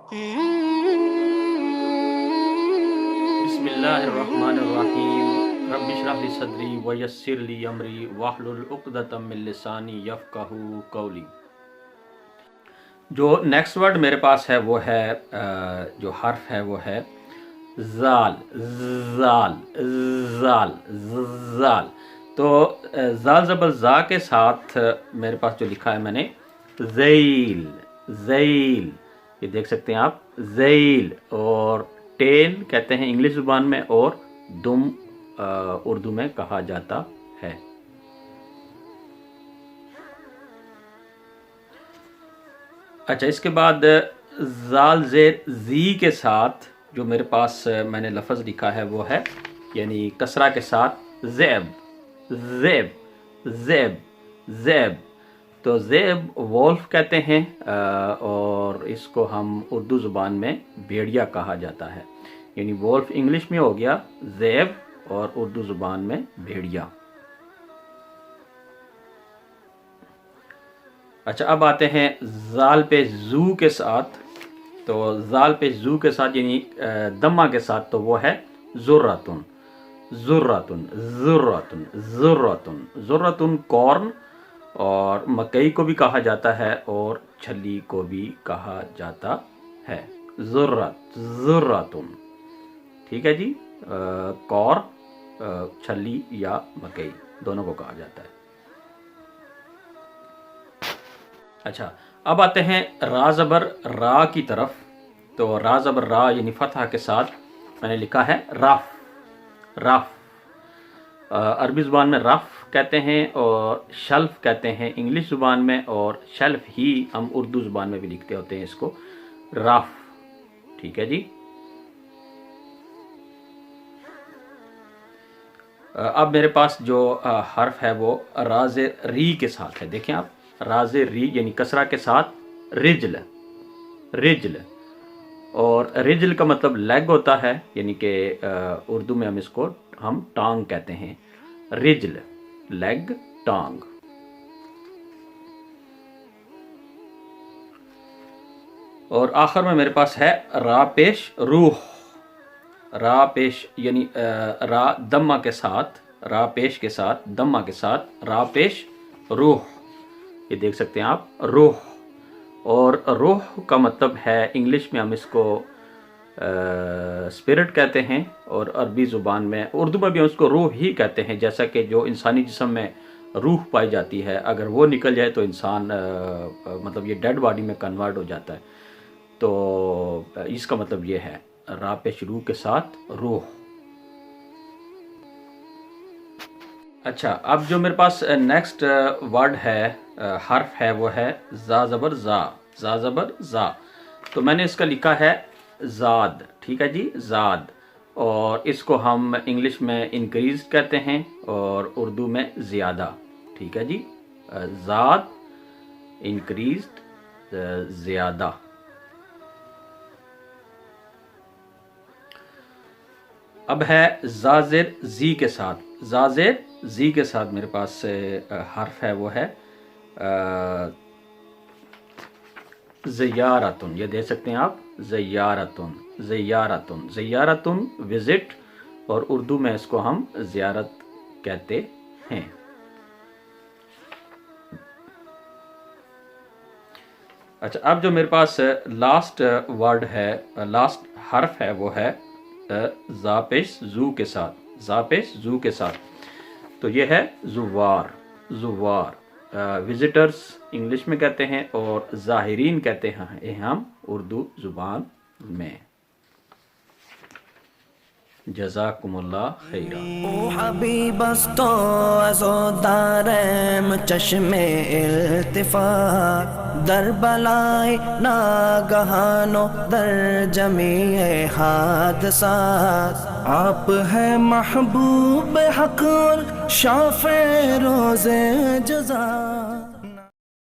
بسم اللہ الرحمن الرحیم رب اشرح لی صدری ویسر لی امری واحلل عقدۃ من لسانی یفقہوا قولی۔ جو نیکسٹ ورڈ میرے پاس ہے وہ ہے جو حرف ہے وہ ہے زال زال زال زال۔ تو زال زبر زا کے ساتھ میرے پاس جو لکھا ہے میں نے ذیل ذیل، یہ دیکھ سکتے ہیں آپ ذیل، اور ٹیل کہتے ہیں انگلش زبان میں، اور دم اردو میں کہا جاتا ہے۔ اچھا، اس کے بعد زال زیر زی کے ساتھ جو میرے پاس میں نے لفظ لکھا ہے وہ ہے یعنی کسرہ کے ساتھ زیب زیب زیب زیب۔ تو زیب وولف کہتے ہیں اور اس کو ہم اردو زبان میں بھیڑیا کہا جاتا ہے، یعنی وولف انگلش میں ہو گیا زیب اور اردو زبان میں بھیڑیا۔ اچھا، اب آتے ہیں زال پہ زو کے ساتھ۔ تو زال پہ زو کے ساتھ یعنی دمہ کے ساتھ تو وہ ہے ذراتن ذراتن ذراتن ذراتن ذراتن، کارن اور مکئی کو بھی کہا جاتا ہے اور چھلی کو بھی کہا جاتا ہے، ذرات ذراتن، ٹھیک ہے جی، کارن چھلی یا مکئی دونوں کو کہا جاتا ہے۔ اچھا، اب آتے ہیں را زبر را کی طرف۔ تو را زبر را یعنی فتح کے ساتھ میں نے لکھا ہے رف رف۔ عربی زبان میں رف کہتے ہیں اور شلف کہتے ہیں انگلش زبان میں، اور شلف ہی ہم اردو زبان میں بھی لکھتے ہوتے ہیں اس کو رف، ٹھیک ہے جی۔ اب میرے پاس جو حرف ہے وہ راز ری کے ساتھ ہے، دیکھیں آپ راز ری یعنی کسرہ کے ساتھ رجل رجل، اور رجل کا مطلب لیگ ہوتا ہے، یعنی کہ اردو میں ہم اس کو ہم ٹانگ کہتے ہیں، رجل لیگ ٹانگ۔ اور آخر میں میرے پاس ہے را پیش روح، را پیش یعنی را دمہ کے ساتھ، را پیش کے ساتھ دمہ کے ساتھ را پیش روح، یہ دیکھ سکتے ہیں آپ روح۔ اور روح کا مطلب ہے انگلش میں ہم اس کو اسپرٹ کہتے ہیں، اور عربی زبان میں اردو میں بھی ہم اس کو روح ہی کہتے ہیں، جیسا کہ جو انسانی جسم میں روح پائی جاتی ہے اگر وہ نکل جائے تو انسان مطلب یہ ڈیڈ باڈی میں کنورٹ ہو جاتا ہے، تو اس کا مطلب یہ ہے را پیش روح کے ساتھ روح۔ اچھا، اب جو میرے پاس نیکسٹ ورڈ ہے حرف ہے وہ ہے زا زبر زا زا زبر زا۔ تو میں نے اس کا لکھا ہے زاد، ٹھیک ہے جی، زاد، اور اس کو ہم انگلش میں انکریز کہتے ہیں اور اردو میں زیادہ، ٹھیک ہے جی، زاد انکریزڈ زیادہ۔ اب ہے زازر زی کے ساتھ، زازر زی کے ساتھ میرے پاس حرف ہے وہ ہے زیارتن، یہ دیکھ سکتے ہیں آپ زیارتن زیارتن زیارتن وزٹ، اور اردو میں اس کو ہم زیارت کہتے ہیں۔ اچھا، اب جو میرے پاس لاسٹ ورڈ ہے، لاسٹ حرف ہے وہ ہے زا پیش زو کے ساتھ، زا پیش زو کے ساتھ۔ تو یہ ہے زوار زوار، وزٹرز انگلش میں کہتے ہیں اور ظاہرین کہتے ہیں ہم اردو زبان میں۔ جزاکم اللہ خیرا۔ او حبیب است و عزادارم چشم التفات، در بلای ناگہان و در جمیع حادثات، آپ ہے محبوب حق اور شافع روز جزا۔